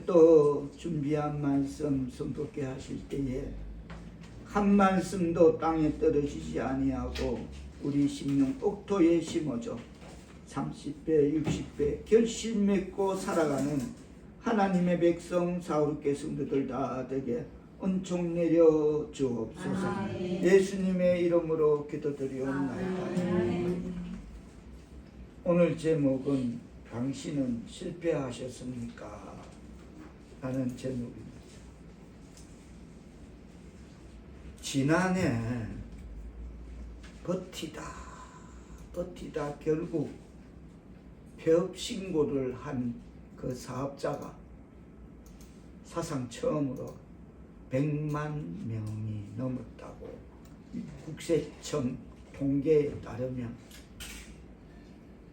오늘 또 준비한 말씀 선포케 하실 때에 한 말씀도 땅에 떨어지지 아니하고 우리 심령 옥토에 심어져 30배 60배 결실 맺고 살아가는 하나님의 백성 사울께 성도들 다 되게 은총 내려 주옵소서. 예수님의 이름으로 기도드리옵나이다. 오늘 제목은 당신은 실패하셨습니까? 라는 제목입니다. 지난해 버티다 결국 폐업 신고를 한 그 사업자가 사상 처음으로 100만 명이 넘었다고 국세청 통계에 따르면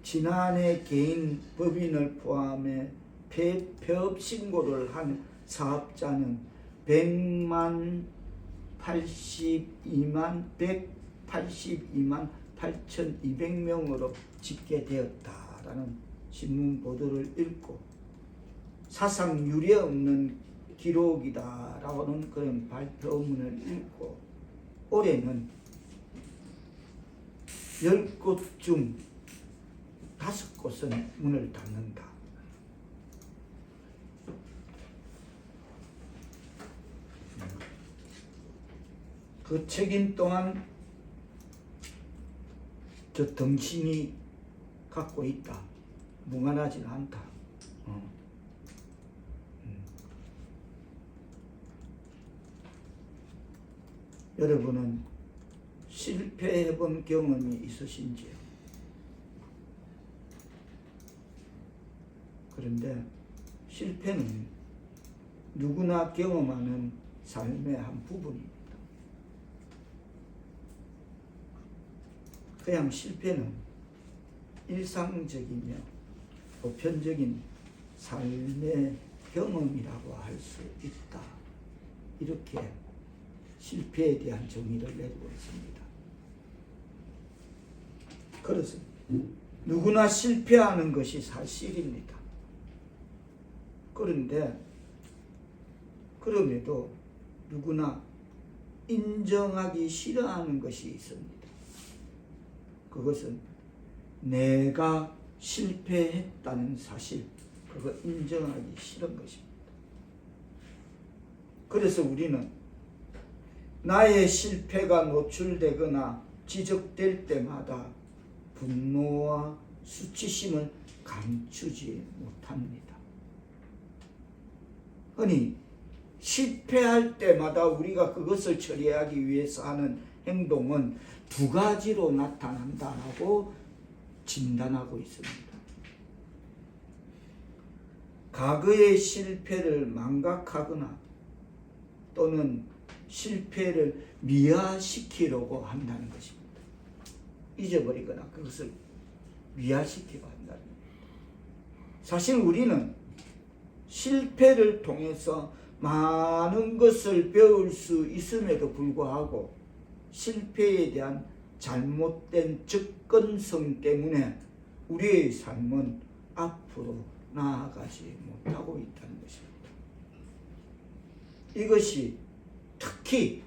지난해 개인 법인을 포함해 폐업 신고를 한 사업자는 182만 8,200명으로 집계되었다라는 신문 보도를 읽고 사상 유례 없는 기록이다라고는 그런 발표문을 읽고 올해는 10곳 중 5곳은 문을 닫는다. 그 책임 또한 저 당신이 갖고 있다. 무관하지는 않다. 여러분은 실패해본 경험이 있으신지요? 그런데 실패는 누구나 경험하는 삶의 한 부분입니다. 그냥 실패는 일상적이며 보편적인 삶의 경험이라고 할 수 있다. 이렇게 실패에 대한 정의를 내리고 있습니다. 그렇습니다. 누구나 실패하는 것이 사실입니다. 그런데 그럼에도 누구나 인정하기 싫어하는 것이 있습니다. 그것은 내가 실패했다는 사실, 그거 인정하기 싫은 것입니다. 그래서 우리는 나의 실패가 노출되거나 지적될 때마다 분노와 수치심을 감추지 못합니다. 흔히 실패할 때마다 우리가 그것을 처리하기 위해서 하는 행동은 두 가지로 나타난다고 진단하고 있습니다. 과거의 실패를 망각하거나 또는 실패를 미화시키려고 한다는 것입니다. 잊어버리거나 그것을 미화시키려 한다는 겁니다. 사실 우리는 실패를 통해서 많은 것을 배울 수 있음에도 불구하고 실패에 대한 잘못된 접근성 때문에 우리의 삶은 앞으로 나아가지 못하고 있다는 것입니다. 이것이 특히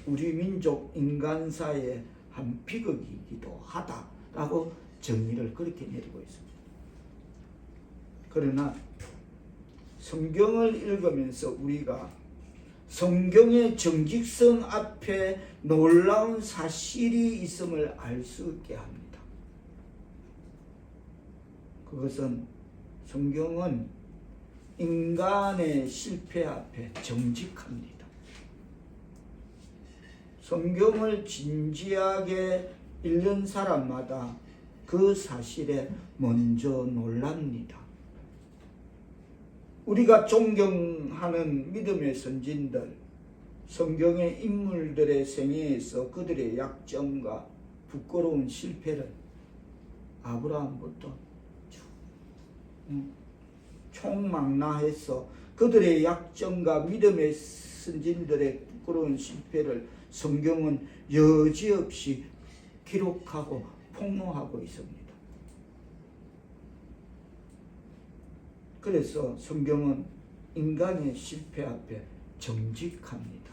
우리 민족 인간사의 한 비극이기도 하다라고 정의를 그렇게 내리고 있습니다. 그러나 성경을 읽으면서 우리가 성경의 정직성 앞에 놀라운 사실이 있음을 알 수 있게 합니다. 그것은 성경은 인간의 실패 앞에 정직합니다. 성경을 진지하게 읽는 사람마다 그 사실에 먼저 놀랍니다. 우리가 존경하는 믿음의 선진들, 성경의 인물들의 생애에서 그들의 약점과 부끄러운 실패를 아브라함부터 총망라해서 그들의 약점과 믿음의 선진들의 부끄러운 실패를 성경은 여지없이 기록하고 폭로하고 있습니다. 그래서 성경은 인간의 실패 앞에 정직합니다.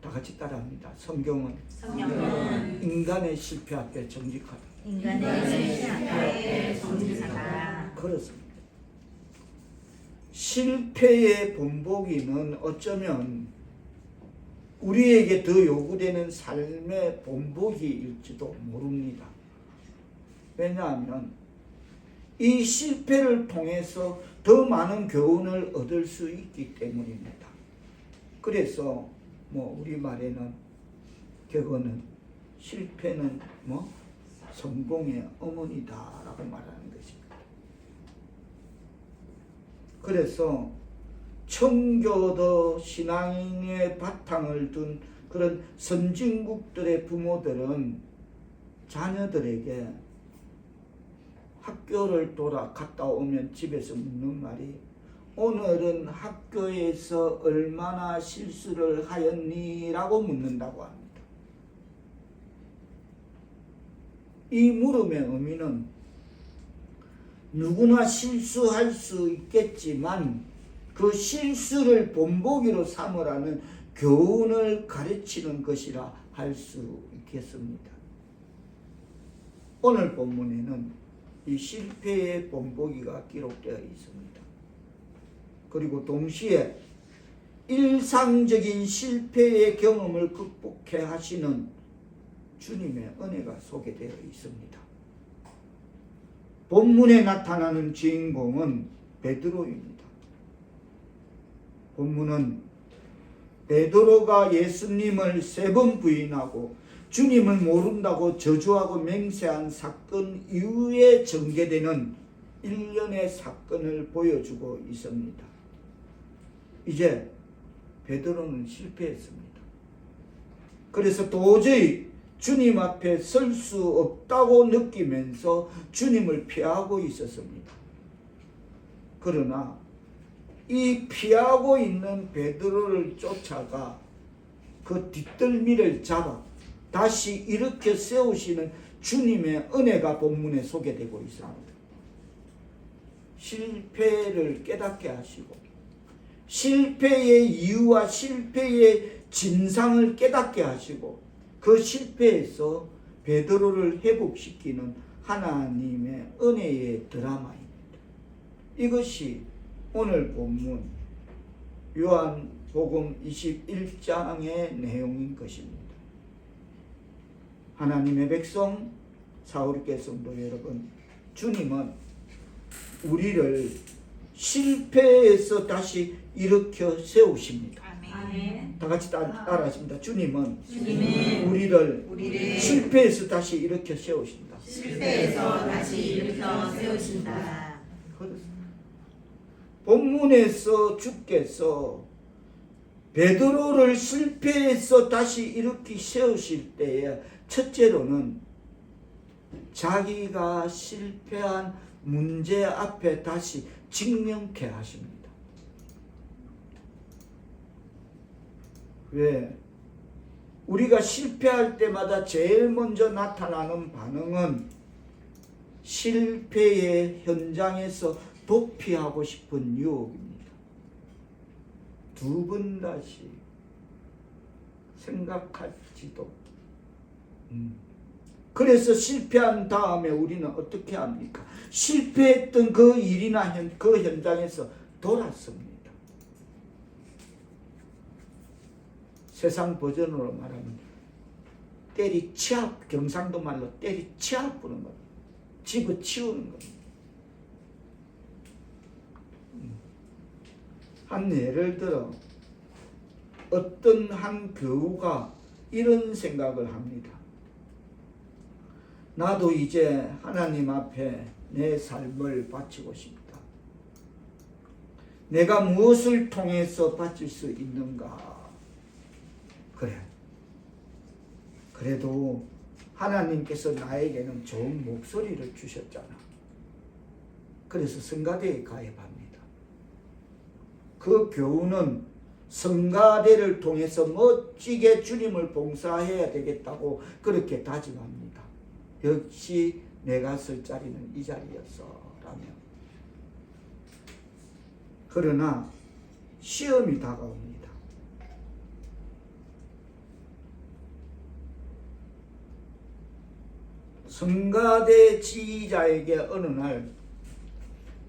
다 같이 따라합니다. 성경은 인간의 실패 앞에 정직하다. 인간의 실패 앞에 정직하다. 그렇습니다. 실패의 본보기는 어쩌면 우리에게 더 요구되는 삶의 본보기일지도 모릅니다. 왜냐하면 이 실패를 통해서 더 많은 교훈을 얻을 수 있기 때문입니다. 그래서 우리말에는 격언은 실패는 성공의 어머니다라고 말하는 것입니다. 그래서 청교도 신앙의 바탕을 둔 그런 선진국들의 부모들은 자녀들에게 학교를 갔다 오면 집에서 묻는 말이 오늘은 학교에서 얼마나 실수를 하였니? 라고 묻는다고 합니다. 이 물음의 의미는 누구나 실수할 수 있겠지만 그 실수를 본보기로 삼으라는 교훈을 가르치는 것이라 할 수 있겠습니다. 오늘 본문에는 이 실패의 본보기가 기록되어 있습니다. 그리고 동시에 일상적인 실패의 경험을 극복해 하시는 주님의 은혜가 소개되어 있습니다. 본문에 나타나는 주인공은 베드로입니다. 본문은 베드로가 예수님을 3번 부인하고 주님을 모른다고 저주하고 맹세한 사건 이후에 전개되는 일련의 사건을 보여주고 있습니다. 이제 베드로는 실패했습니다. 그래서 도저히 주님 앞에 설 수 없다고 느끼면서 주님을 피하고 있었습니다. 그러나 이 피하고 있는 베드로를 쫓아가 그 뒷덜미를 잡아 다시 일으켜 세우시는 주님의 은혜가 본문에 소개되고 있습니다. 실패를 깨닫게 하시고 실패의 이유와 실패의 진상을 깨닫게 하시고 그 실패에서 베드로를 회복시키는 하나님의 은혜의 드라마입니다. 이것이 오늘 본문 요한복음 21장의 내용인 것입니다. 하나님의 백성 사울교회 성도 여러분, 주님은 우리를 실패에서 다시 일으켜 세우십니다. 아멘. 다 같이 따라하십니다. 주님은 우리를 실패에서 다시 일으켜 세우신다. 실패에서 다시 일으켜 세우신다. 본문에서 주께서 베드로를 실패에서 다시 일으켜 세우실 때에 첫째로는 자기가 실패한 문제 앞에 다시 직면케 하십니다. 왜? 우리가 실패할 때마다 제일 먼저 나타나는 반응은 실패의 현장에서 도피하고 싶은 유혹입니다. 두 번 다시 생각할지도. 그래서 실패한 다음에 우리는 어떻게 합니까? 실패했던 그 일이나 그 현장에서 돌았습니다. 세상 버전으로 말하면 때리치아, 경상도 말로 때리치아 부는 겁니다. 집어치우는 겁니다. 한 예를 들어 어떤 한 교우가 이런 생각을 합니다. 나도 이제 하나님 앞에 내 삶을 바치고 싶다. 내가 무엇을 통해서 바칠 수 있는가? 그래. 그래도 하나님께서 나에게는 좋은 목소리를 주셨잖아. 그래서 성가대에 가입합니다. 그 교우는 성가대를 통해서 멋지게 주님을 봉사해야 되겠다고 그렇게 다짐합니다. 역시 내가 설 자리는 이 자리였어 라며. 그러나 시험이 다가옵니다. 성가대 지휘자에게 어느 날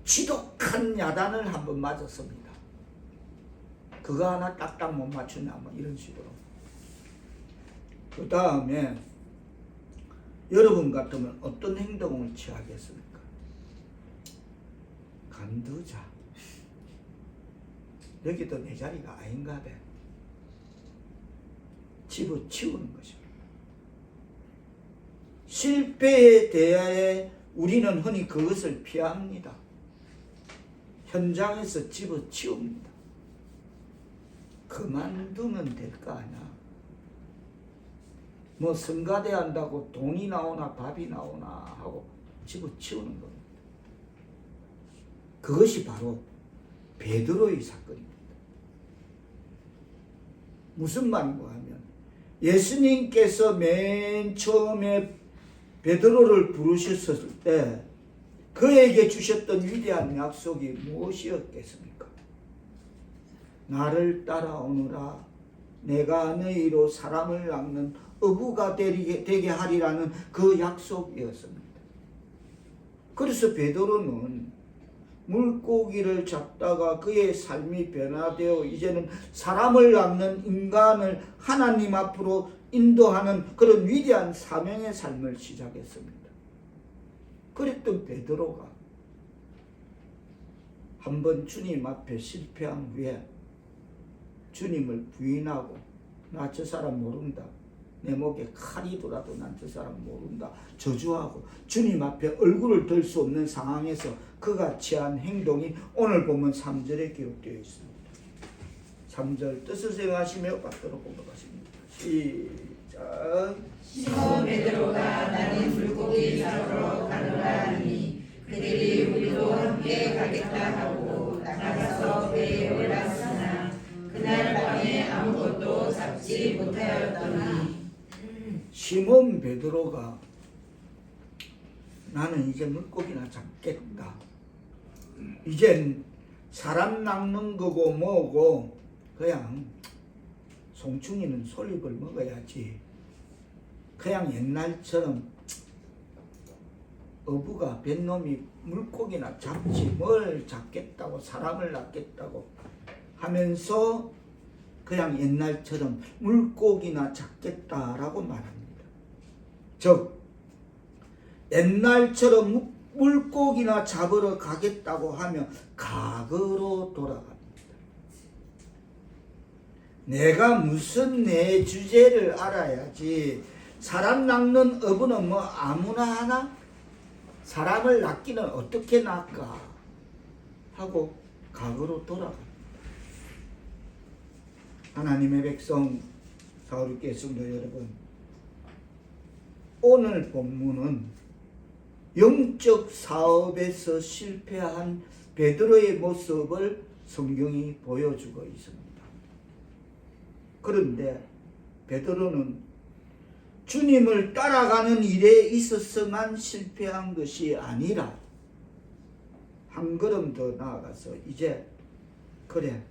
지독한 야단을 한번 맞았습니다. 그거 하나 딱딱 못 맞추냐 뭐 이런 식으로. 그 다음에 여러분 같으면 어떤 행동을 취하겠습니까? 간두자. 여기도 내 자리가 아닌가 봐. 집어치우는 것입니다. 실패에 대해 우리는 흔히 그것을 피합니다. 현장에서 집어치웁니다. 그만두면 될 거 아니야. 뭐 성가대 한다고 돈이 나오나 밥이 나오나 하고 집어치우는 겁니다. 그것이 바로 베드로의 사건입니다. 무슨 말인가 하면 예수님께서 맨 처음에 베드로를 부르셨을 때 그에게 주셨던 위대한 약속이 무엇이었겠습니까? 나를 따라오너라. 내가 너희로 사람을 낚는 어부가 되게 하리라는 그 약속이었습니다. 그래서 베드로는 물고기를 잡다가 그의 삶이 변화되어 이제는 사람을 낚는 인간을 하나님 앞으로 인도하는 그런 위대한 사명의 삶을 시작했습니다. 그랬던 베드로가 한번 주님 앞에 실패한 후에 주님을 부인하고 나 저 사람 모른다. 내 목에 칼이 돌아도 난 저 사람 모른다. 저주하고 주님 앞에 얼굴을 들 수 없는 상황에서 그가 취한 행동이 오늘 보면 3절에 기록되어 있습니다. 3절 뜻을 생각하시며 받도록 공부하십니다. 시작. 시몬 베드로가 나는 물고기 잡으러 가노라 하니 그들이 우리도 함께 가겠다 하고 나가서 배에 올랐으나 그날 밤에 아무것도 잡지 못하였더니 시몬 베드로가 나는 이제 물고기나 잡겠다. 이젠 사람 낚는 거고 뭐고 그냥 송충이는 솔잎을 먹어야지. 그냥 옛날처럼 어부가 뱃놈이 물고기나 잡지 뭘 잡겠다고 사람을 낚겠다고 하면서 그냥 옛날처럼 물고기나 잡겠다라고 말합니다. 즉 옛날처럼 물고기나 잡으러 가겠다고 하며 과거로 돌아갑니다. 내가 무슨 내 주제를 알아야지. 사람 낚는 어부는 뭐 아무나 하나? 사람을 낚기는 어떻게 낚까? 하고 과거로 돌아갑니다. 하나님의 백성 사우리교회 성도 여러분, 오늘 본문은 영적 사업에서 실패한 베드로의 모습을 성경이 보여주고 있습니다. 그런데 베드로는 주님을 따라가는 일에 있어서만 실패한 것이 아니라 한 걸음 더 나아가서 이제 그래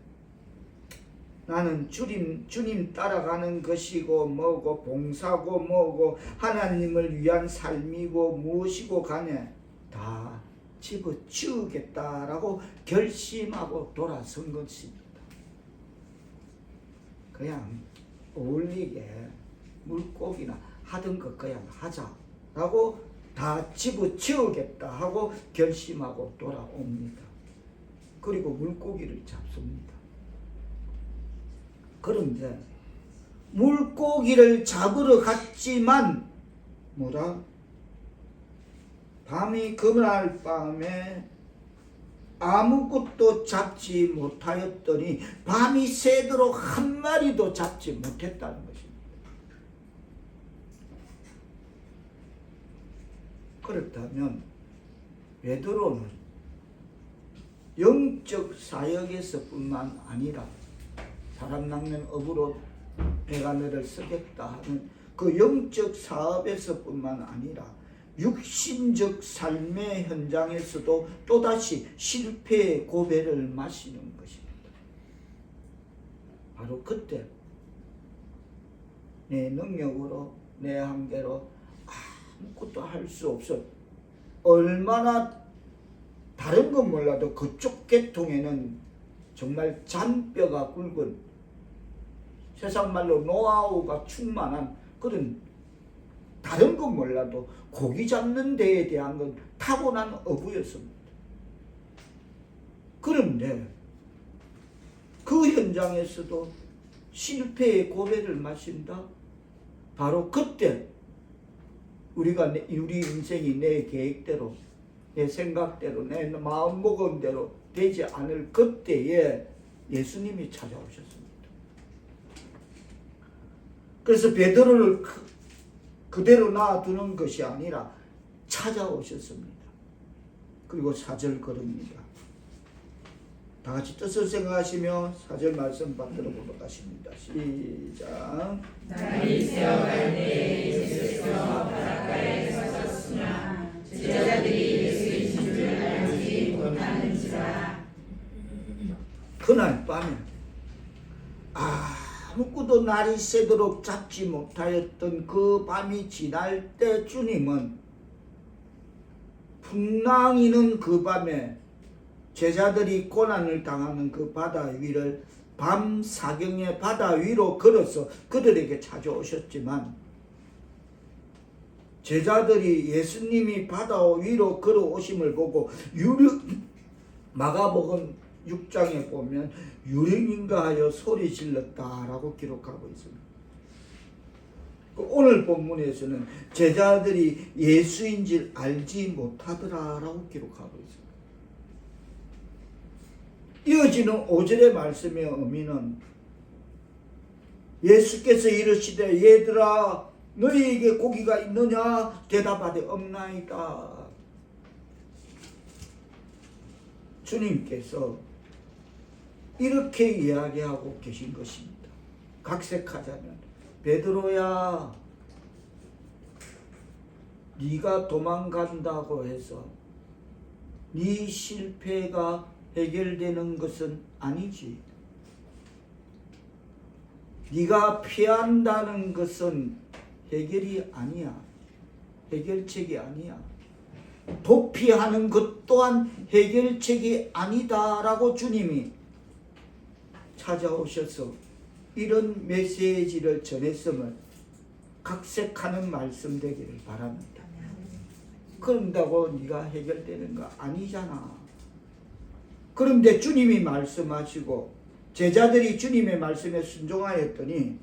나는 주님 따라가는 것이고 뭐고 봉사고 뭐고 하나님을 위한 삶이고 무엇이고 간에 다 집어치우겠다라고 결심하고 돌아선 것입니다. 그냥 어울리게 물고기나 하던 것 그냥 하자라고 다 집어치우겠다 하고 결심하고 돌아옵니다. 그리고 물고기를 잡습니다. 그런데 물고기를 잡으러 갔지만 밤이 그날 밤에 아무것도 잡지 못하였더니 밤이 새도록 한 마리도 잡지 못했다는 것입니다. 그렇다면 베드로는 영적 사역에서뿐만 아니라 사람 낚는 업으로 내가 너를 쓰겠다 하는 그 영적 사업에서뿐만 아니라 육신적 삶의 현장에서도 또다시 실패의 고배를 마시는 것입니다. 바로 그때 내 능력으로 내 한계로 아무것도 할 수 없어. 얼마나 다른 건 몰라도 그쪽 계통에는 정말 잔뼈가 굵은 세상 말로 노하우가 충만한 그런 다른 건 몰라도 고기 잡는 데에 대한 건 타고난 어부였습니다. 그런데 그 현장에서도 실패의 고배를 마신다. 바로 그때 우리 인생이 내 계획대로 내 생각대로 내 마음먹은 대로 되지 않을 그때에 예수님이 찾아오셨습니다. 그래서 베드로를 그대로 놔두는 것이 아니라 찾아오셨습니다. 그리고 4절 걸읍니다. 다 같이 뜻을 생각하시며 4절 말씀 받들어 보도록 하십니다. 시작. 날이 새어갈 때 예수께서 바닷가에 서셨으나 제자들이 예수이신 줄 알지 못하는지라. 그날 밤에 아무것도 날이 새도록 잡지 못하였던 그 밤이 지날 때 주님은 풍랑이는 그 밤에 제자들이 고난을 당하는 그 바다 위를 밤 사경에 바다 위로 걸어서 그들에게 찾아오셨지만 제자들이 예수님이 바다 위로 걸어오심을 보고 마가복음 6장에 보면 유령인가 하여 소리 질렀다라고 기록하고 있습니다. 오늘 본문에서는 제자들이 예수인 줄 알지 못하더라라고 기록하고 있습니다. 이어지는 5절의 말씀의 의미는 예수께서 이르시되 얘들아 너희에게 고기가 있느냐 대답하되 없나이다. 주님께서 이렇게 이야기하고 계신 것입니다. 각색하자면 베드로야 네가 도망간다고 해서 네 실패가 해결되는 것은 아니지. 네가 피한다는 것은 해결이 아니야. 해결책이 아니야. 도피하는 것 또한 해결책이 아니다라고 주님이 찾아오셔서 이런 메시지를 전했음을 각색하는 말씀 되기를 바랍니다. 그런다고 네가 해결되는 거 아니잖아. 그런데 주님이 말씀하시고 제자들이 주님의 말씀에 순종하였더니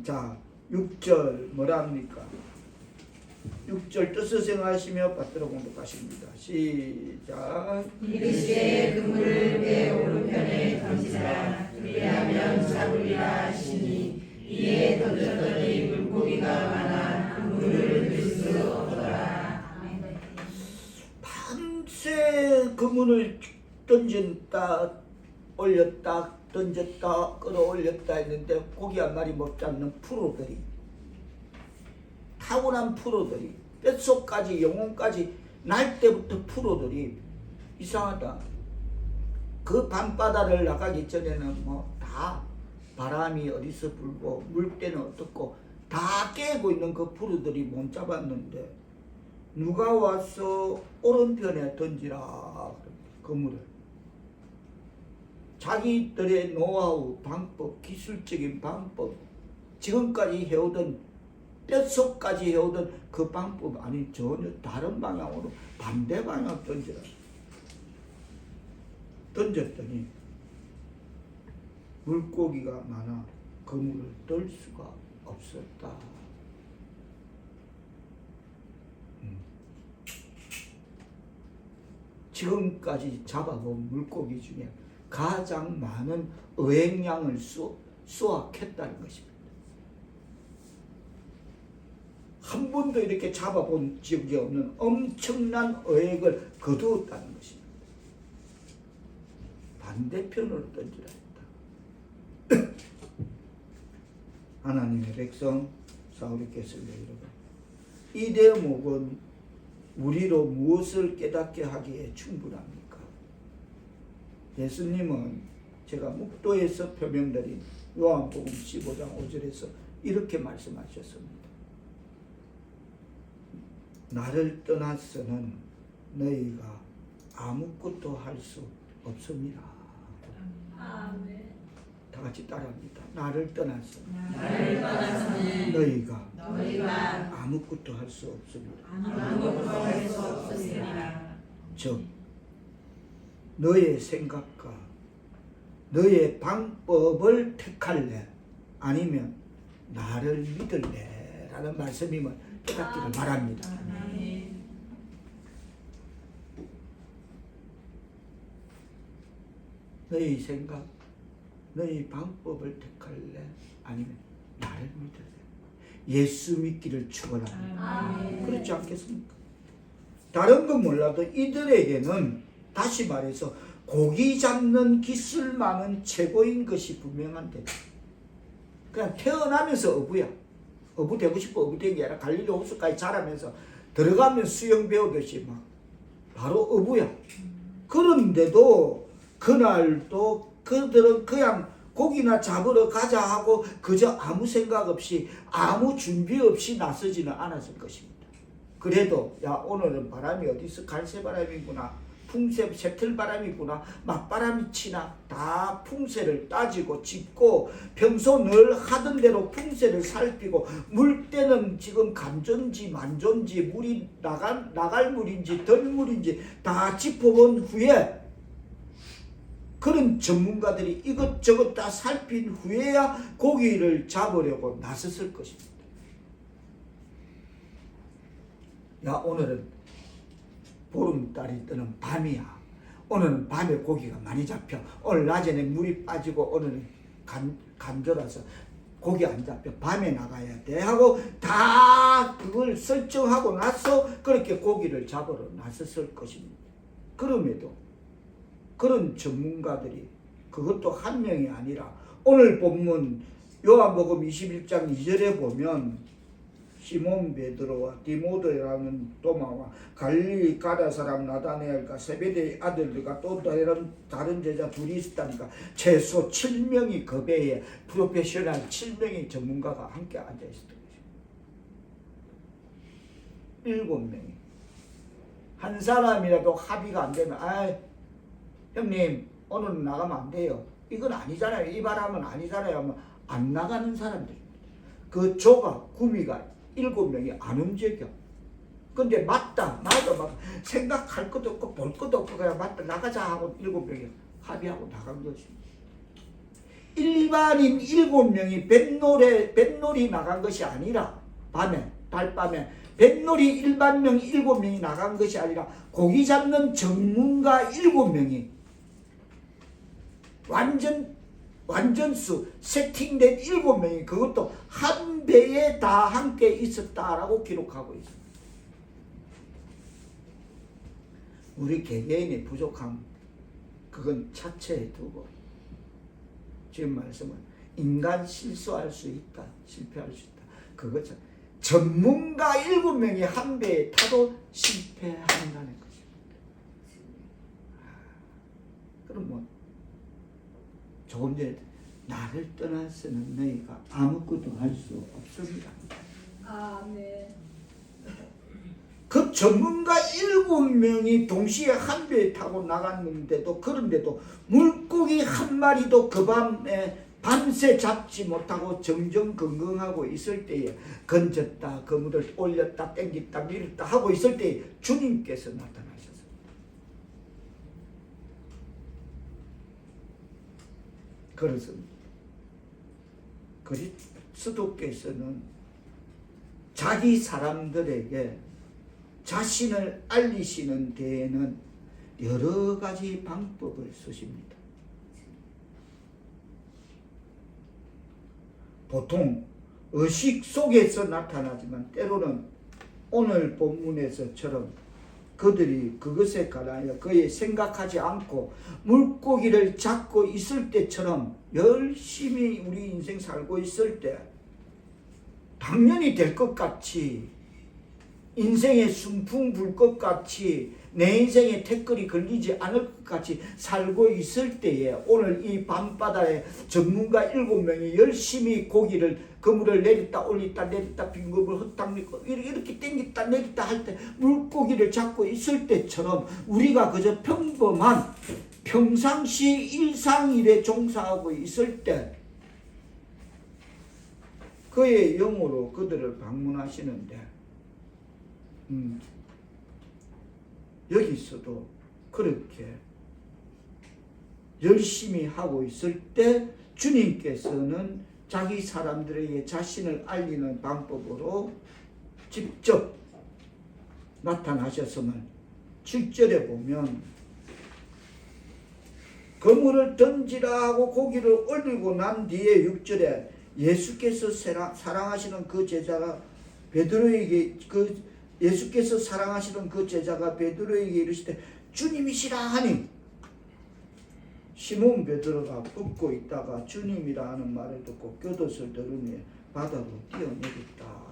자 6절 뭐라 합니까? 6절 뜻을 생각하시며 받들어 공독하십니다. 시작. 이르시되 그물을 배 오른편에 던지라. 그리하면 잡으리라 하시니 이에 던졌더니 물고기가 많아 그물을 들 수 없더라. 밤새 그물을 던졌다 올렸다 던졌다 끌어올렸다 했는데 고기 한 마리 못 잡는 프로들이 타고난 프로들이 뼛속까지 영혼까지 날 때부터 프로들이 이상하다. 그 밤바다를 나가기 전에는 뭐 다 바람이 어디서 불고 물때는 어떻고 다 깨고 있는 그 프로들이 못 잡았는데 누가 와서 오른편에 던지라 그물을. 자기들의 노하우, 방법, 기술적인 방법, 지금까지 해오던 뼛속까지 해오던 그 방법 아니 전혀 다른 방향으로 반대 방향 던지라. 던졌더니 물고기가 많아 그물을 뜰 수가 없었다. 지금까지 잡아본 물고기 중에 가장 많은 어획량을 수확했다는 것입니다. 한 번도 이렇게 잡아본 적이 없는 엄청난 어획을 거두었다는 것입니다. 반대편으로 던지라 했다. 하나님의 백성 사울이 깼을래 여러분. 이 대목은 우리로 무엇을 깨닫게 하기에 충분합니까? 예수님은 제가 묵도에서 표명드린 요한복음 15장 5절에서 이렇게 말씀하셨습니다. 나를 떠나서는 너희가 아무것도 할 수 없습니다. 아멘. 다 같이 따라합니다. 나를 떠나서는 너희가 아무것도 할 수 없습니다. 아무것도 할 수 없습니다. 즉 너의 생각과 너의 방법을 택할래 아니면 나를 믿을래 라는 말씀임을 깨닫기를 바랍니다. 아멘. 너의 생각, 너의 방법을 택할래 아니면 나를 믿을래? 예수 믿기를 축원합니다. 아멘. 그렇지 않겠습니까? 다른 건 몰라도 이들에게는 다시 말해서 고기 잡는 기술만은 최고인 것이 분명한데 그냥 태어나면서 어부야. 어부 되고 싶어 어부 된 게 아니라 갈릴리 호수까지 자라면서 들어가면 수영 배우듯이 막 바로 어부야. 그런데도 그날도 그들은 그냥 고기나 잡으러 가자 하고 그저 아무 생각 없이 아무 준비 없이 나서지는 않았을 것입니다. 그래도 야 오늘은 바람이 어디서 갈새바람이구나 풍새 새틀바람이구나 맞바람이 치나 다 풍새를 따지고 짚고 평소 늘 하던 대로 풍새를 살피고 물때는 지금 간전지 만전지 물이 나갈 물인지 덜 물인지 다 짚어본 후에 그런 전문가들이 이것저것 다 살핀 후에야 고기를 잡으려고 나섰을 것입니다. 야 오늘은 보름달이 뜨는 밤이야. 오늘은 밤에 고기가 많이 잡혀. 오늘 낮에는 물이 빠지고 오늘은 간절해서 고기 안 잡혀. 밤에 나가야 돼 하고 다 그걸 설정하고 나서 그렇게 고기를 잡으러 나섰을 것입니다. 그럼에도 그런 전문가들이 그것도 한 명이 아니라 오늘 본문 요한복음 21장 2절에 보면 시몬 베드로와 디모데라는 도마와 갈릴리 가다 사람 나다나엘과 세베대의 아들들과 또 다른 제자 둘이 있었다니까 최소 7명이 그 배에 프로페셔널 7명의 전문가가 함께 앉아 있었던 것입니다. 7명이 한 사람이라도 합의가 안 되면 형님 오늘은 나가면 안 돼요. 이건 아니잖아요. 이 바람은 아니잖아요. 하면 안 나가는 사람들입니다. 그 조가 구미가 7명이 안 움직여. 근데 맞다 생각할 것도 없고 볼 것도 없고 그냥 맞다 나가자 하고 7명이 합의하고 나간 것입니다. 일반인 7명이 뱃놀이 나간 것이 아니라 달밤에 뱃놀이 일반명 7명이 나간 것이 아니라 고기 잡는 전문가 7명이 완전수 세팅된 7명이 그것도 한 배에 다 함께 있었다라고 기록하고 있습니다. 우리 개개인의 부족함 그건 차체에 두고 지금 말씀은 인간 실수할 수 있다. 실패할 수 있다. 그거죠. 전문가 7명이 한 배에 타도 실패한다는 것입니다. 그럼 뭐 조금 전에 나를 떠나서는 너희가 아무것도 할 수 없습니다. 아멘. 그 전문가 7명이 동시에 한 배에 타고 나갔는데도 그런데도 물고기 한 마리도 그 밤에 밤새 잡지 못하고 정정건강하고 있을 때에 건졌다 그물을 올렸다 땡겼다 밀었다 하고 있을 때에 주님께서 나타나셨습니다. 그렇습니다. 그리스도께서는 자기 사람들에게 자신을 알리시는 데에는 여러 가지 방법을 쓰십니다. 보통 의식 속에서 나타나지만 때로는 오늘 본문에서처럼 그들이 그것에 관하여 거의 생각하지 않고 물고기를 잡고 있을 때처럼 열심히 우리 인생 살고 있을 때 당연히 될 것 같이 인생의 순풍 불 것 같이 내 인생에 태클이 걸리지 않을 것 같이 살고 있을 때에 오늘 이 밤바다에 전문가 7명이 열심히 고기를 그물을 내렸다 올렸다 내렸다 빈금을 헛당기고 이렇게 땡겼다 내렸다 할 때 물고기를 잡고 있을 때처럼 우리가 그저 평범한 평상시 일상일에 종사하고 있을 때 그의 영으로 그들을 방문하시는데 여기서도 그렇게 열심히 하고 있을 때 주님께서는 자기 사람들에게 자신을 알리는 방법으로 직접 나타나셨음을 7절에 보면 그물을 던지라 하고 고기를 올리고 난 뒤에 6절에 예수께서 사랑하시는 그 제자가 베드로에게 예수께서 사랑하시는 그 제자가 베드로에게 이르시되 주님이시라 하니 시몬 베드로가 웃고 있다가 주님이라 하는 말을 듣고 곁옷을 들으며 바다로 뛰어내렸다.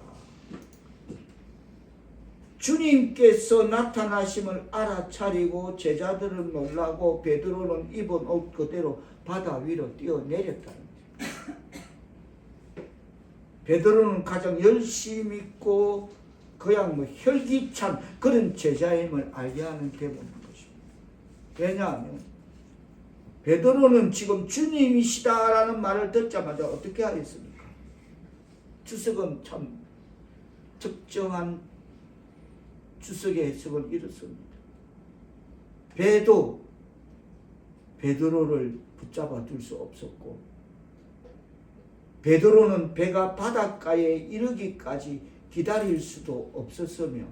주님께서 나타나심을 알아차리고 제자들은 놀라고 베드로는 입은 옷 그대로 바다 위로 뛰어내렸다. 베드로는 가장 열심히 있고 그냥 혈기찬 그런 제자임을 알게 하는 대목인 것입니다. 왜냐하면 베드로는 지금 주님이시다라는 말을 듣자마자 어떻게 하겠습니까? 주석은 참 적정한 주석의 해석을 잃었습니다. 배도 베드로를 붙잡아 둘 수 없었고 베드로는 배가 바닷가에 이르기까지 기다릴 수도 없었으며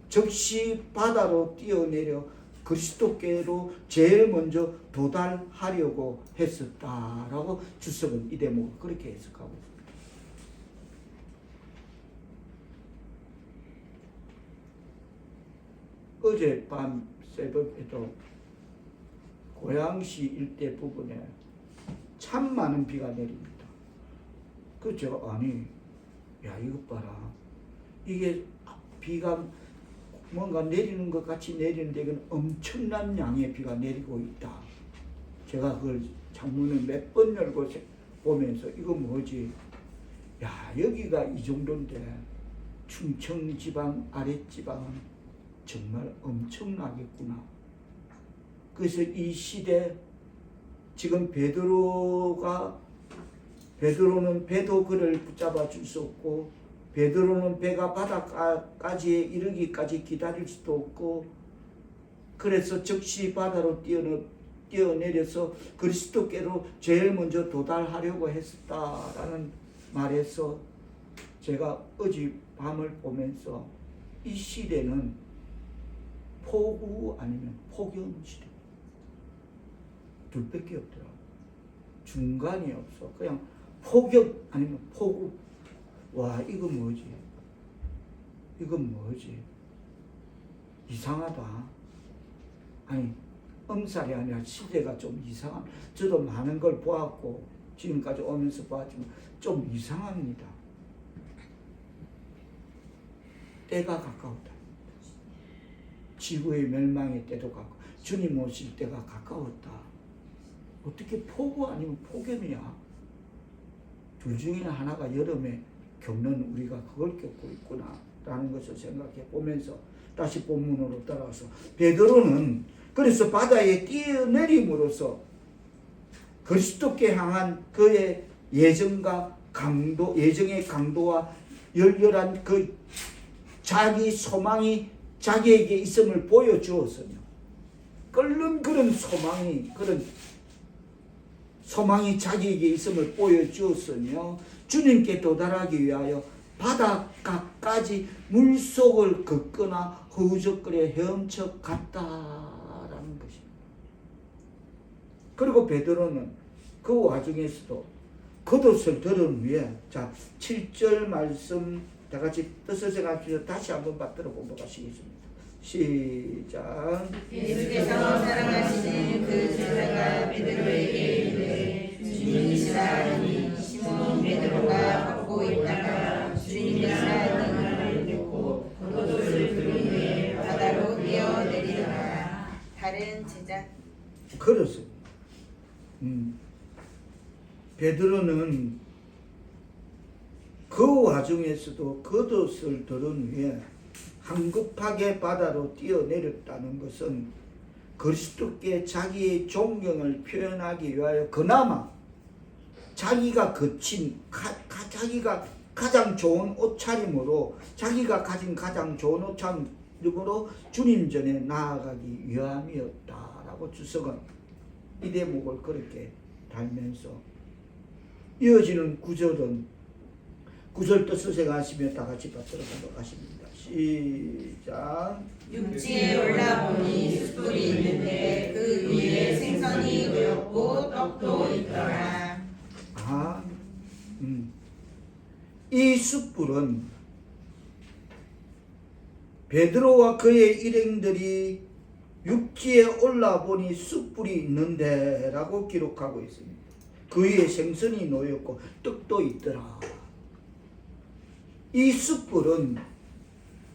즉시 바다로 뛰어내려 그리스도께로 제일 먼저 도달하려고 했었다라고 주석은 이 대목을 그렇게 해석하고 있습니다. 어젯밤 새벽에도 고양시 일대 부근에 참 많은 비가 내립니다. 그 제가 야 이것 봐라, 이게 비가 뭔가 내리는 것 같이 내리는데 이건 엄청난 양의 비가 내리고 있다. 제가 그걸 창문을 몇 번 열고 보면서 이거 뭐지? 야 여기가 이 정도인데 충청지방 아랫지방은 정말 엄청나겠구나. 그래서 이 시대 지금 베드로는 배도 그를 붙잡아 줄 수 없고 베드로는 배가 바다까지에 이르기까지 기다릴 수도 없고 그래서 즉시 바다로 뛰어내려서 그리스도께로 제일 먼저 도달하려고 했었다라는 말에서 제가 어젯밤을 보면서 이 시대는 폭우 아니면 폭염 시대 둘밖에 없더라고요. 중간이 없어. 그냥 폭염 아니면 폭우. 와 이건 뭐지? 이건 뭐지? 이상하다. 아니 엄살이 아니라 시대가 좀 이상한. 저도 많은 걸 보았고 지금까지 오면서 보았지만 좀 이상합니다. 때가 가까웠다. 지구의 멸망의 때도 가까워. 주님 오실 때가 가까웠다. 어떻게 폭우 아니면 폭염이야? 둘 중에 하나가 여름에 겪는 우리가 그걸 겪고 있구나 라는 것을 생각해 보면서 다시 본문으로 따라와서 베드로는 그래서 바다에 뛰어내림으로써 그리스도께 향한 그의 예정과 강도, 예정의 강도와 열렬한 그 자기 소망이 자기에게 있음을 보여주었으며 끓는 그런 소망이 자기에게 있음을 보여주었으며 주님께 도달하기 위하여 바닷가까지 물속을 걷거나 허우적거려 헤엄쳐 갔다라는 것입니다. 그리고 베드로는 그 와중에서도 겉옷을 들은 후에 자 7절 말씀 다 같이 뜻을 생각해서 다시 한번 받들어 보도록 하시겠습니다. 시작. 예수께서 사랑하시는 그 제자가 베드로에게 이르되 주님이시라 하니 시몬 베드로가 걷고 있다가 주님이시라 하는 말을 듣고 시작. 그렇습니다. 베드로는 그 와중에서도 겉옷을 들은 후에 한급하게 바다로 뛰어내렸다는 것은 그리스도께 자기의 존경을 표현하기 위하여 그나마 자기가 거친 자기가 가장 좋은 옷차림으로 자기가 가진 가장 좋은 옷차림으로 주님 전에 나아가기 위함이었다라고 주석은 이 대목을 그렇게 달면서 이어지는 구절은 구절 뜻을 생각하시며 다 같이 받들어 보도록 하십니다. 시작. 육지에 올라보니 숯불이 있는데 그 위에 생선이 놓였고 떡도 있더라. 이 숯불은 베드로와 그의 일행들이 육지에 올라보니 숯불이 있는데 라고 기록하고 있습니다. 그 위에 생선이 놓였고 떡도 있더라. 이 숯불은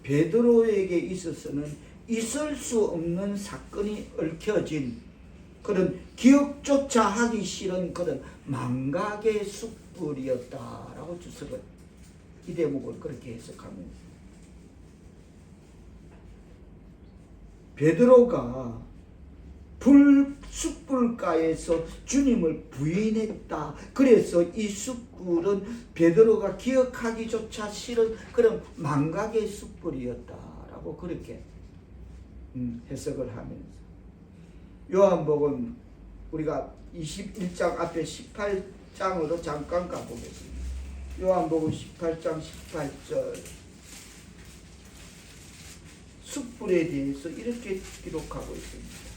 베드로에게 있어서는 있을 수 없는 사건이 얽혀진 그런 기억조차 하기 싫은 그런 망각의 숯불이었다라고 주석은 이 대목을 그렇게 해석합니다. 베드로가 숯불가에서 주님을 부인했다. 그래서 이 숯불은 베드로가 기억하기조차 싫은 그런 망각의 숯불이었다라고 그렇게 해석을 하면서 요한복음 우리가 21장 앞에 18장으로 잠깐 가보겠습니다. 요한복음 18장 18절 숯불에 대해서 이렇게 기록하고 있습니다.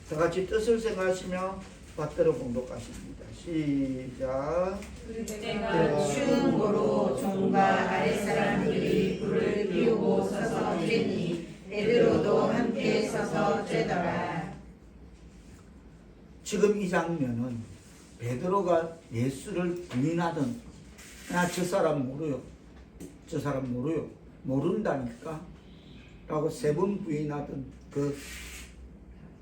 다 같이 뜻을 생각하시며 받들어 봉독하십니다. 시작. 그때가 추운 고로 종과 아랫사람들이 불을 피우고 서서 쬐니 베드로도 함께 서서 쬐더라. 지금 이 장면은 베드로가 예수를 부인하던 나 저 사람 모르요. 저 사람 모르요. 모른다니까 라고 3번 부인하던 그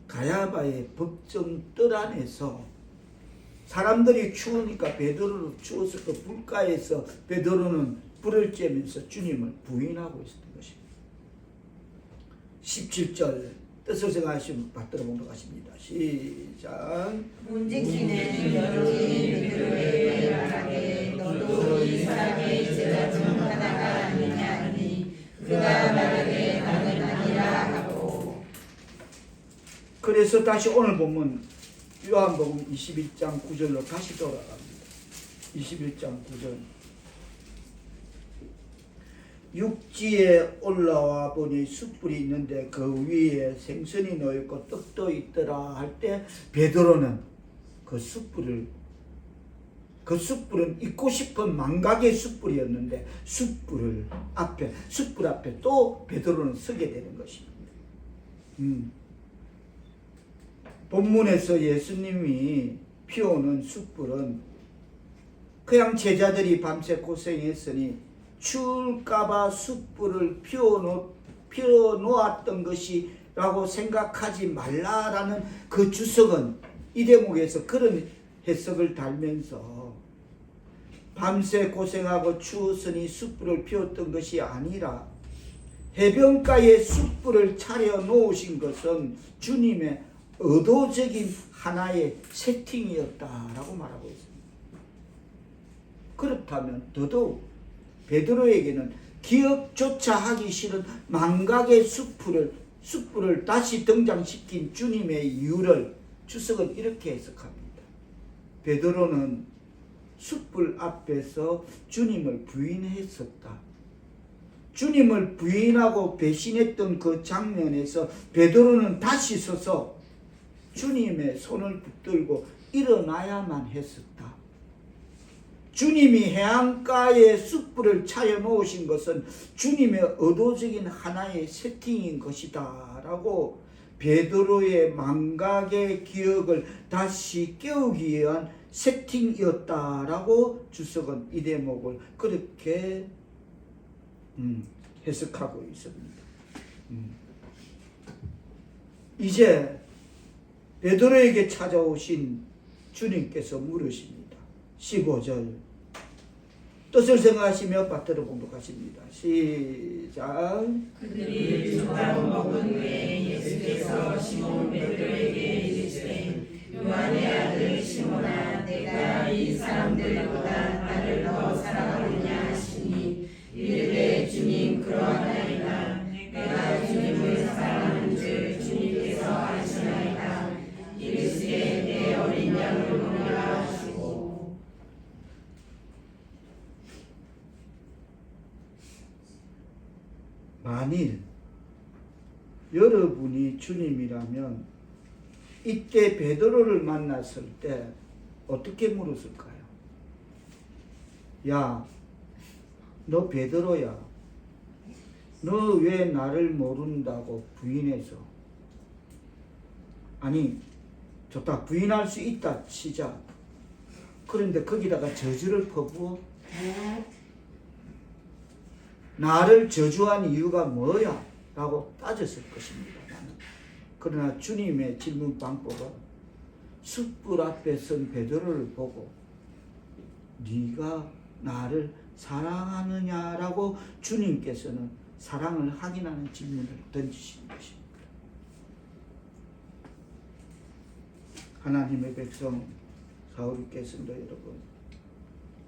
가야바의 법정 뜰 안에서 사람들이 추우니까 베드로를 추워서 그 불가에서 베드로는 불을 쬐면서 주님을 부인하고 있었던 것입니다. 17절 뜻을 생각하시면 받들어 보도록 하십니다. 시작. 문지기는 여주인 베드로에게 말하되 너도 이 사람의 제자 중 하나가 아니냐 하니 그가 말하되 나는 아니라 하고. 그래서 다시 오늘 보면 요한복음 21장 9절로 다시 돌아갑니다. 21장 9절 육지에 올라와 보니 숯불이 있는데 그 위에 생선이 놓였고 떡도 있더라 할 때 베드로는 그 숯불은 잊고 싶은 망각의 숯불이었는데 숯불 앞에 또 베드로는 서게 되는 것입니다. 본문에서 예수님이 피우는 숯불은 그냥 제자들이 밤새 고생했으니 추울까봐 숯불을 피워놓았던 것이라고 생각하지 말라라는 그 주석은 이 대목에서 그런 해석을 달면서 밤새 고생하고 추웠으니 숯불을 피웠던 것이 아니라 해변가에 숯불을 차려 놓으신 것은 주님의 의도적인 하나의 세팅이었다라고 말하고 있습니다. 그렇다면 더더욱 베드로에게는 기억조차 하기 싫은 망각의 숯불을 다시 등장시킨 주님의 이유를 주석은 이렇게 해석합니다. 베드로는 숯불 앞에서 주님을 부인했었다. 주님을 부인하고 배신했던 그 장면에서 베드로는 다시 서서 주님의 손을 붙들고 일어나야만 했었다. 주님이 해안가에 숯불을 차려 놓으신 것은 주님의 의도적인 하나의 세팅인 것이다 라고 베드로의 망각의 기억을 다시 깨우기 위한 세팅이었다라고 주석은 이 대목을 그렇게 해석하고 있습니다. 이제 베드로에게 찾아오신 주님께서 물으십니다. 15절 뜻을 생각하시며 받들어 봉독하십니다. 시작. 그들이 족밥 먹은 후에 예수께서 시몬 베드로에게 이르시되 요한의 아들 시몬아 내가 이 사람들보다 나를 더 사랑하느냐 하시니 이르되 주님 그러하나이다. 내가 주님을 사랑하는 줄 주님께서 아시나이다. 이르시되 내 어린 양을 먹으라 하시고. 만일 여러분이 주님이라면 이때 베드로를 만났을 때 어떻게 물었을까요? 야, 너 베드로야. 너 왜 나를 모른다고 부인해서? 아니, 좋다. 부인할 수 있다 치자. 그런데 거기다가 저주를 퍼부어? 나를 저주한 이유가 뭐야? 라고 따졌을 것입니다. 나는. 그러나 주님의 질문 방법은 숯불 앞에 선 베드로를 보고 네가 나를 사랑하느냐라고 주님께서는 사랑을 확인하는 질문을 던지신 것입니다. 하나님의 백성 사울께서도 여러분,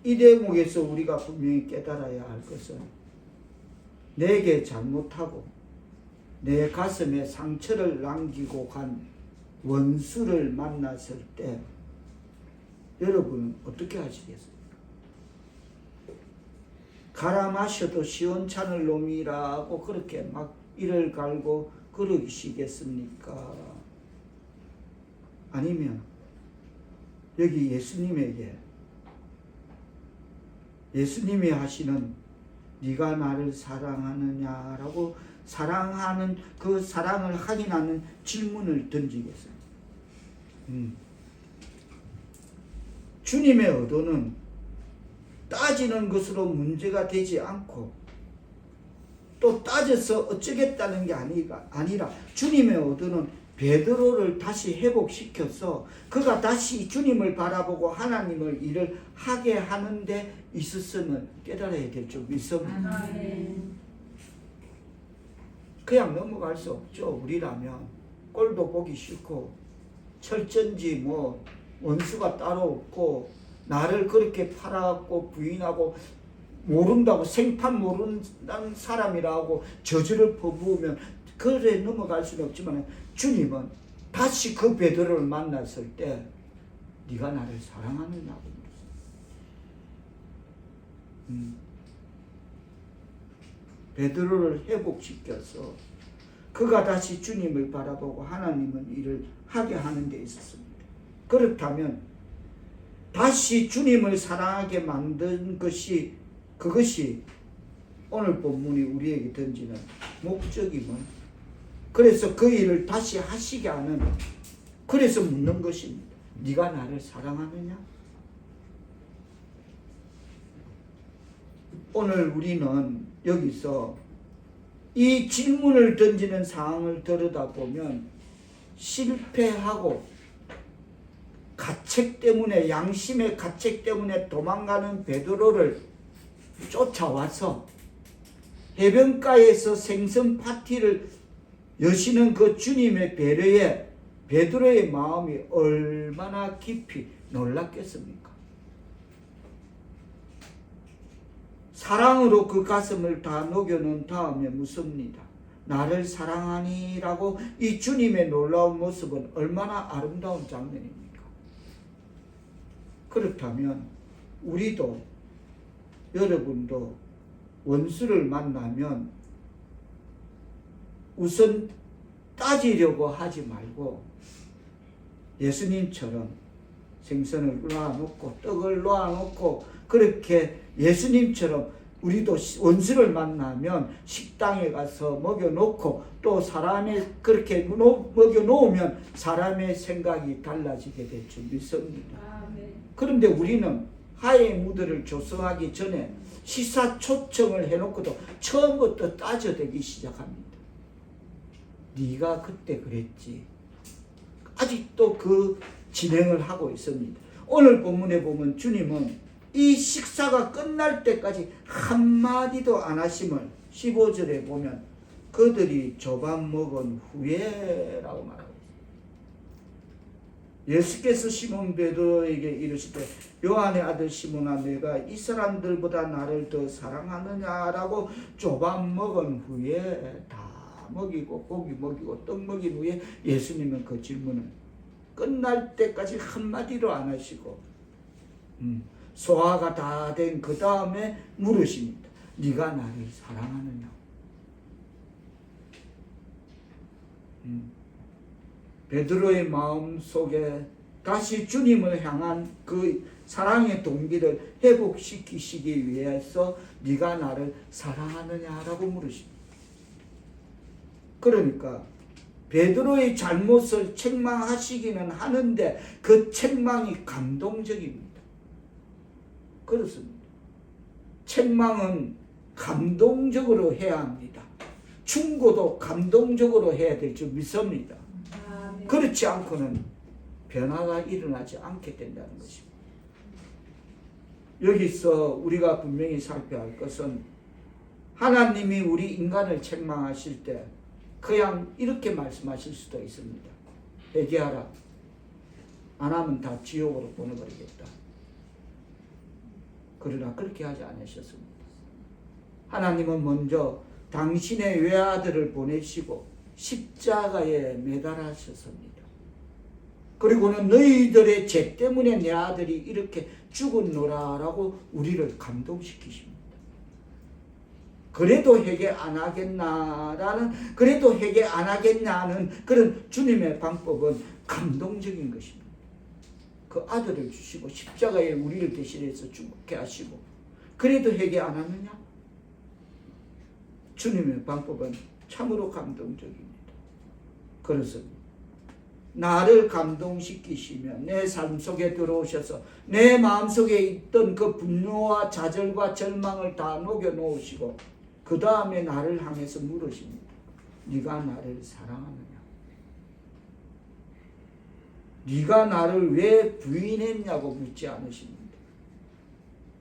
이 대목에서 우리가 분명히 깨달아야 할 것은 내게 잘못하고 내 가슴에 상처를 남기고 간 원수를 만났을 때 여러분은 어떻게 하시겠습니까? 가라 마셔도 시원찮을 놈이라고 그렇게 막 이를 갈고 그러시겠습니까? 아니면 여기 예수님이 하시는 네가 나를 사랑하느냐라고 사랑하는 그 사랑을 확인하는 질문을 던지겠습니다. 주님의 의도는 따지는 것으로 문제가 되지 않고 또 따져서 어쩌겠다는 게 아니라 주님의 의도는 베드로를 다시 회복시켜서 그가 다시 주님을 바라보고 하나님을 일을 하게 하는 데 있었음을 깨달아야 될 줄 믿습니다. 그냥 넘어갈 수 없죠. 우리라면 꼴도 보기 싫고 철저인지 뭐 원수가 따로 없고 나를 그렇게 팔아갖고 부인하고 모른다고 생판 모른다는 사람이라고 저주를 퍼부으면 그래 넘어갈 수는 없지만 주님은 다시 그 베드로를 만났을 때 네가 나를 사랑하느냐고 물었어요. 베드로를 회복시켜서 그가 다시 주님을 바라보고 하나님은 일을 하게 하는 데 있었습니다. 그렇다면 다시 주님을 사랑하게 만든 그것이 오늘 본문이 우리에게 던지는 목적이면 그래서 그 일을 다시 하시게 하는 그래서 묻는 것입니다. 네가 나를 사랑하느냐? 오늘 우리는 여기서 이 질문을 던지는 상황을 들여다보면 실패하고 가책 때문에 양심의 가책 때문에 도망가는 베드로를 쫓아와서 해변가에서 생선 파티를 여시는 그 주님의 배려에 베드로의 마음이 얼마나 깊이 놀랐겠습니까? 사랑으로 그 가슴을 다 녹여놓은 다음에 묻습니다. 나를 사랑하니라고 이 주님의 놀라운 모습은 얼마나 아름다운 장면입니까? 그렇다면 우리도 여러분도 원수를 만나면 우선 따지려고 하지 말고 예수님처럼 생선을 놓아놓고 떡을 놓아놓고 그렇게 예수님처럼 우리도 원수를 만나면 식당에 가서 먹여놓고 또 사람의 그렇게 먹여놓으면 사람의 생각이 달라지게 될 줄 믿습니다. 그런데 우리는 하의 무드를 조성하기 전에 시사초청을 해놓고도 처음부터 따져대기 시작합니다. 네가 그때 그랬지. 아직도 그 진행을 하고 있습니다. 오늘 본문에 보면 주님은 이 식사가 끝날 때까지 한마디도 안 하심을 15절에 보면 그들이 조반 먹은 후에라고 말하고 있습니다. 예수께서 시몬 베드로에게 이르시되 요한의 아들 시몬아 내가 이 사람들보다 나를 더 사랑하느냐라고 조반 먹은 후에 다 먹이고 고기 먹이고 떡 먹인 후에 예수님은 그 질문을 끝날 때까지 한마디도 안 하시고 소화가 다 된 그 다음에 물으십니다. 네가 나를 사랑하느냐? 베드로의 마음 속에 다시 주님을 향한 그 사랑의 동기를 회복시키시기 위해서 네가 나를 사랑하느냐라고 물으십니다. 그러니까 베드로의 잘못을 책망하시기는 하는데 그 책망이 감동적입니다. 그렇습니다. 책망은 감동적으로 해야 합니다. 충고도 감동적으로 해야 될 줄 믿습니다. 아멘. 그렇지 않고는 변화가 일어나지 않게 된다는 것입니다. 여기서 우리가 분명히 살펴야 할 것은 하나님이 우리 인간을 책망하실 때 그냥 이렇게 말씀하실 수도 있습니다. 회개하라. 안 하면 다 지옥으로 보내버리겠다. 그러나 그렇게 하지 않으셨습니다. 하나님은 먼저 당신의 외아들을 보내시고 십자가에 매달하셨습니다. 그리고는 너희들의 죄 때문에 내 아들이 이렇게 죽었노라라고 우리를 감동시키십니다. 그래도 회개 안 하겠나라는, 그래도 회개 안 하겠냐는 그런 주님의 방법은 감동적인 것입니다. 그 아들을 주시고 십자가에 우리를 대신해서 죽게 하시고 그래도 회개 안 하느냐? 주님의 방법은 참으로 감동적입니다. 그렇습니다. 나를 감동시키시며 내 삶 속에 들어오셔서 내 마음속에 있던 그 분노와 좌절과 절망을 다 녹여놓으시고 그 다음에 나를 향해서 물으십니다. 네가 나를 사랑하느냐? 네가 나를 왜 부인했냐고 묻지 않으십니다.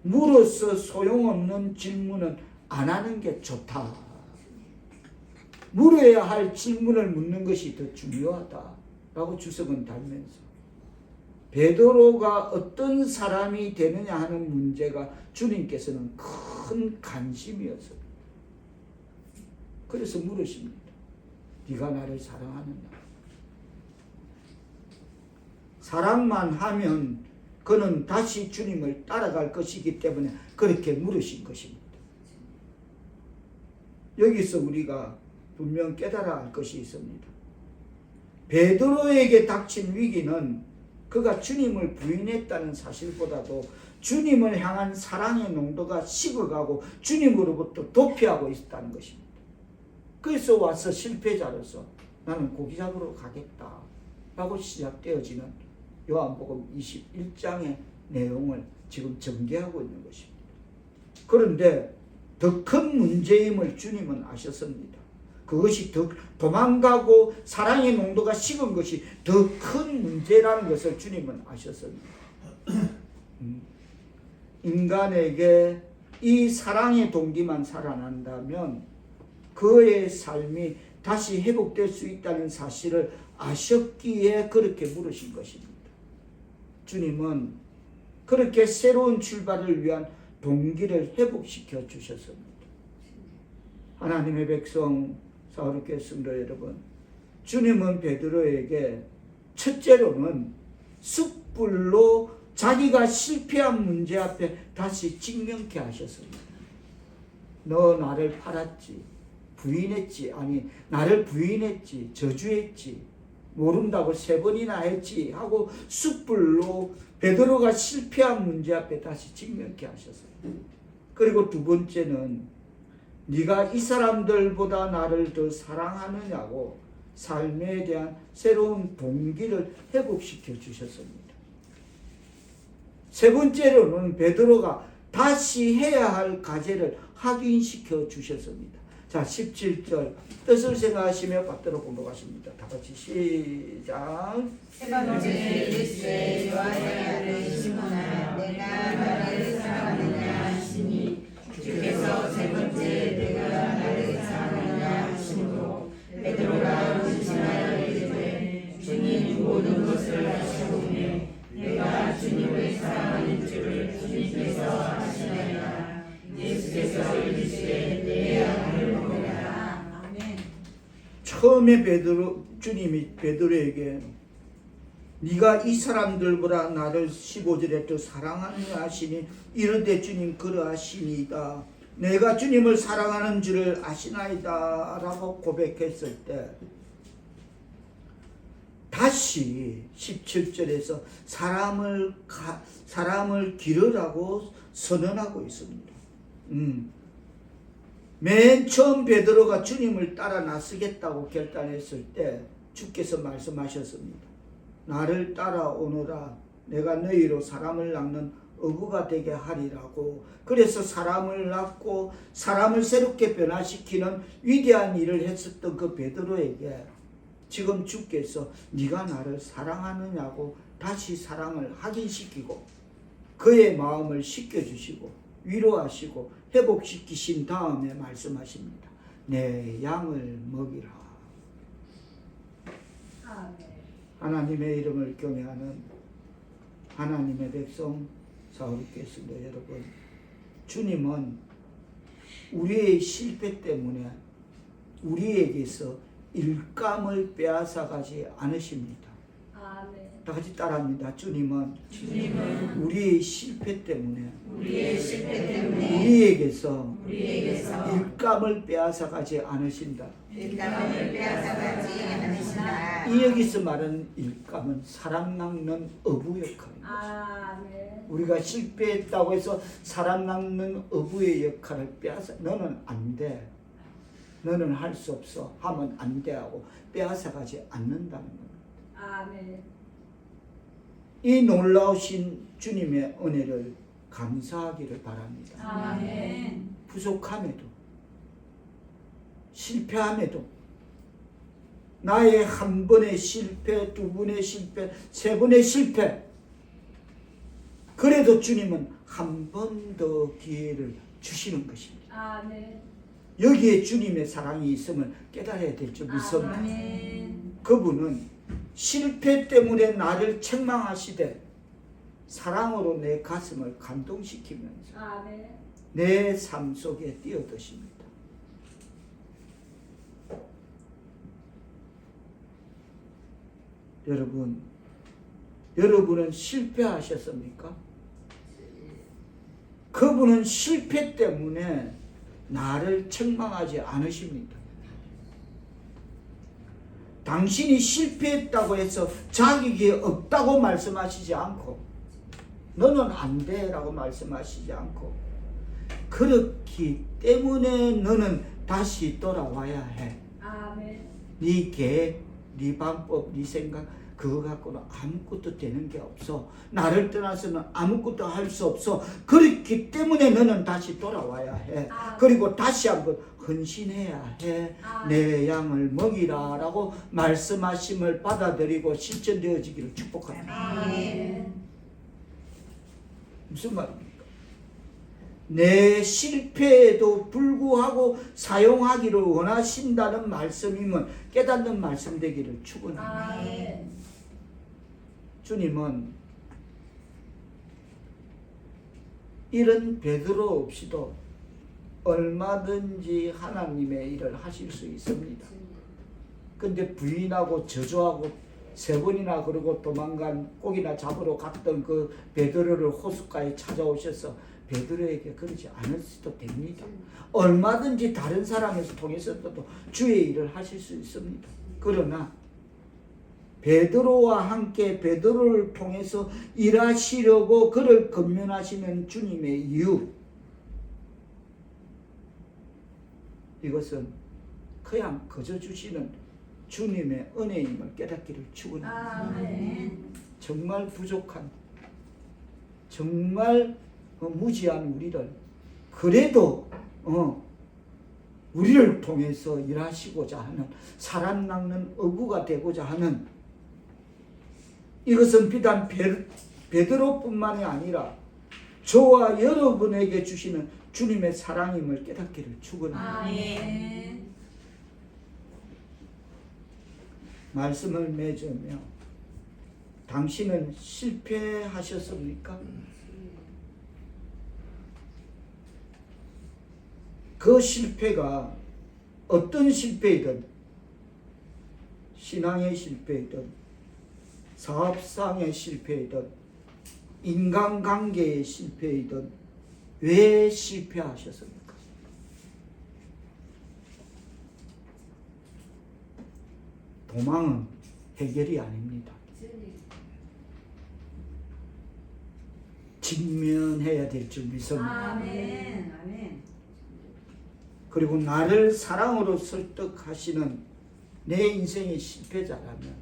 물어서 소용없는 질문은 안 하는 게 좋다. 물어야 할 질문을 묻는 것이 더 중요하다라고 주석은 달면서 베드로가 어떤 사람이 되느냐 하는 문제가 주님께서는 큰 관심이었습니다. 그래서 물으십니다. 네가 나를 사랑하느냐? 사랑만 하면 그는 다시 주님을 따라갈 것이기 때문에 그렇게 물으신 것입니다. 여기서 우리가 분명 깨달아야 할 것이 있습니다. 베드로에게 닥친 위기는 그가 주님을 부인했다는 사실보다도 주님을 향한 사랑의 농도가 식어가고 주님으로부터 도피하고 있다는 것입니다. 그래서 와서 실패자로서 나는 고기 잡으러 가겠다 라고 시작되어지는 요한복음 21장의 내용을 지금 전개하고 있는 것입니다. 그런데 더 큰 문제임을 주님은 아셨습니다. 그것이 더 도망가고 사랑의 농도가 식은 것이 더 큰 문제라는 것을 주님은 아셨습니다. 인간에게 이 사랑의 동기만 살아난다면 그의 삶이 다시 회복될 수 있다는 사실을 아셨기에 그렇게 물으신 것입니다. 주님은 그렇게 새로운 출발을 위한 동기를 회복시켜 주셨습니다. 하나님의 백성 사랑하는 성도 여러분, 주님은 베드로에게 첫째로는 숯불로 자기가 실패한 문제 앞에 다시 직면케 하셨습니다. 너 나를 팔았지, 부인했지, 아니 나를 부인했지, 저주했지, 모른다고 3번이나 했지 하고 숯불로 베드로가 실패한 문제 앞에 다시 직면케 하셨어요. 그리고 두 번째는 네가 이 사람들보다 나를 더 사랑하느냐고 삶에 대한 새로운 동기를 회복시켜 주셨습니다. 세 번째로는 베드로가 다시 해야 할 과제를 확인시켜 주셨습니다. 자, 17절 뜻을 생각하시며 받들어 공독하십니다. 다 같이 시작. 세 번째 일세 요한의 아들 시몬아 내가 너를 사랑하느냐 하시니 주께서 세 번째 내가 나를 사랑하느냐 하시므로 베드로가 의심하여 이르되 주님 모든 것을 아시오매 내가 주님을 사랑하는 줄을 주님께서 아시나이다. 예수께서 이르시되 내 양을 먹으라. 아멘. 처음에 주님이 베드로에게 네가 이 사람들보다 나를 15절에 더 사랑하느냐 하시니 이르되 주님 그러하시니이다. 내가 주님을 사랑하는 줄을 아시나이다 라고 고백했을 때 다시 17절에서 사람을 기르라고 선언하고 있습니다. 맨 처음 베드로가 주님을 따라 나서겠다고 결단했을 때 주께서 말씀하셨습니다. 나를 따라오너라. 내가 너희로 사람을 낳는 어부가 되게 하리라고. 그래서 사람을 낳고 사람을 새롭게 변화시키는 위대한 일을 했었던 그 베드로에게 지금 주께서 네가 나를 사랑하느냐고 다시 사랑을 확인시키고 그의 마음을 씻겨주시고 위로하시고 회복시키신 다음에 말씀하십니다. 내 양을 먹이라. 아멘. 하나님의 이름을 경외하는 하나님의 백성 사울겠습니다. 여러분, 주님은 우리의 실패 때문에 우리에게서 일감을 빼앗아가지 않으십니다. 아멘. 다 같이 따라합니다. 주님은 우리의 실패 때문에 우리에게서 일감을 빼앗아가지 않으신다. 일감을 빼앗아가지 않으신다. 이 여기서 말하는 일감은 사람 낚는 어부 역할입니다. 아멘. 우리가 실패했다고 해서 사람 낚는 어부의 역할을 빼앗아 너는 안 돼. 너는 할 수 없어. 하면 안 돼 하고 빼앗아가지 않는다는 겁니다. 아멘. 이 놀라우신 주님의 은혜를 감사하기를 바랍니다. 아멘. 부족함에도 실패함에도 나의 한 번의 실패, 두 번의 실패, 세 번의 실패 그래도 주님은 한 번 더 기회를 주시는 것입니다. 아멘. 여기에 주님의 사랑이 있음을 깨달아야 될 줄 믿습니다. 아멘. 그분은 실패 때문에 나를 책망하시되 사랑으로 내 가슴을 감동시키면서 아멘. 내 삶 속에 뛰어드십니다. 여러분은 실패하셨습니까? 그분은 실패 때문에 나를 책망하지 않으십니다. 당신이 실패했다고 해서 자격이 없다고 말씀하시지 않고 너는 안 돼 라고 말씀하시지 않고 그렇기 때문에 너는 다시 돌아와야 해. 아멘. 네 계획, 네 방법, 네 생각 그거 갖고는 아무것도 되는 게 없어. 나를 떠나서는 아무것도 할 수 없어. 그렇기 때문에 너는 다시 돌아와야 해. 그리고 다시 한번 헌신해야 해. 내 양을 먹이라 라고 말씀하심을 받아들이고 실천되어지기를 축복합니다. 아멘. 무슨 말입니까? 내 실패에도 불구하고 사용하기를 원하신다는 말씀이면 깨닫는 말씀 되기를 축원합니다. 아멘. 주님은 이런 베드로 없이도 얼마든지 하나님의 일을 하실 수 있습니다. 근데 부인하고 저주하고 세 번이나 그러고 도망간 고기나 잡으러 갔던 그 베드로를 호숫가에 찾아오셔서 베드로에게 그러지 않으셔도 됩니다. 얼마든지 다른 사람에서 통해서도 주의 일을 하실 수 있습니다. 그러나 베드로와 함께 베드로를 통해서 일하시려고 그를 건면하시는 주님의 이유, 이것은 그냥 거저 주시는 주님의 은혜임을 깨닫기를 축원합니다. 아멘. 정말 부족한, 정말 무지한 우리를 그래도 우리를 통해서 일하시고자 하는 살아남는 어구가 되고자 하는 이것은 비단 베드로뿐만이 아니라 저와 여러분에게 주시는 주님의 사랑임을 깨닫기를 축원합니다. 아멘. 말씀을 맺으며 당신은 실패하셨습니까? 그 실패가 어떤 실패이든 신앙의 실패이든 사업상의 실패이든 인간관계의 실패이든 왜 실패하셨습니까? 도망은 해결이 아닙니다. 직면해야 될 줄 믿습니다. 아멘. 아멘. 그리고 나를 사랑으로 설득하시는 내 인생의 실패자라면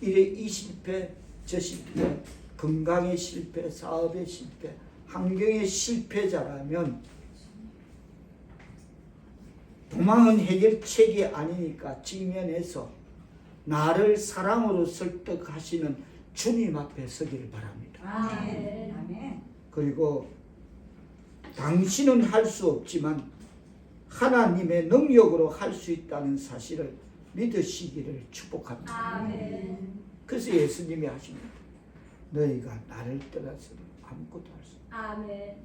이 실패 저 실패 건강의 실패 사업의 실패 환경의 실패자라면 도망은 해결책이 아니니까 직면해서 나를 사랑으로 설득하시는 주님 앞에 서기를 바랍니다. 아멘. 아멘. 그리고 당신은 할 수 없지만 하나님의 능력으로 할 수 있다는 사실을 믿으시기를 축복합니다. 아멘. 그래서 예수님이 하십니다. 너희가 나를 떠나서는 아무것도 할 수 없다. 아멘.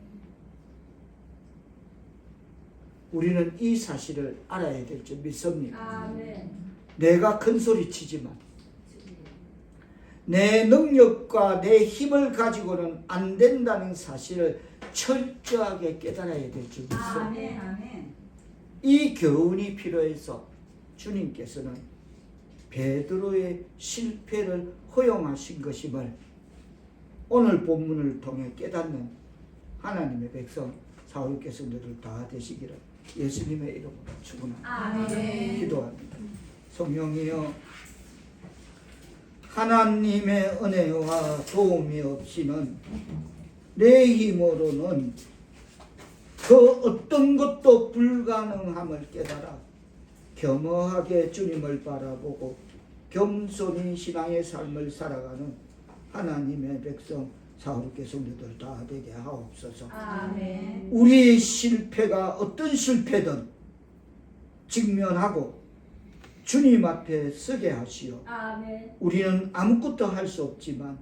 우리는 이 사실을 알아야 될 줄 믿습니다. 아멘. 내가 큰 소리 치지만 내 능력과 내 힘을 가지고는 안 된다는 사실을 철저하게 깨달아야 될 줄 믿습니다. 아멘. 아멘. 이 교훈이 필요해서 주님께서는 베드로의 실패를 허용하신 것임을 오늘 본문을 통해 깨닫는 하나님의 백성 사울께서들 다 되시기를 예수님의 이름으로 축원합니다. 아멘. 기도합니다. 성령이여 하나님의 은혜와 도움이 없이는 내 힘으로는 그 어떤 것도 불가능함을 깨달아 겸허하게 주님을 바라보고 겸손히 신앙의 삶을 살아가는 하나님의 백성 사울의 성도들 다 되게 하옵소서. 아멘. 우리의 실패가 어떤 실패든 직면하고 주님 앞에 서게 하시어 아멘. 우리는 아무것도 할 수 없지만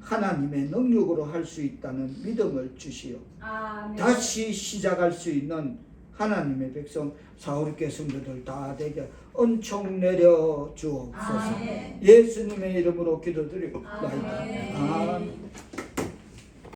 하나님의 능력으로 할 수 있다는 믿음을 주시어 아멘. 다시 시작할 수 있는 하나님의 백성 사울의 성도들 다 되게 은총 내려 주옵소서. 아멘. 예수님의 이름으로 기도드리고 나이다. 아멘.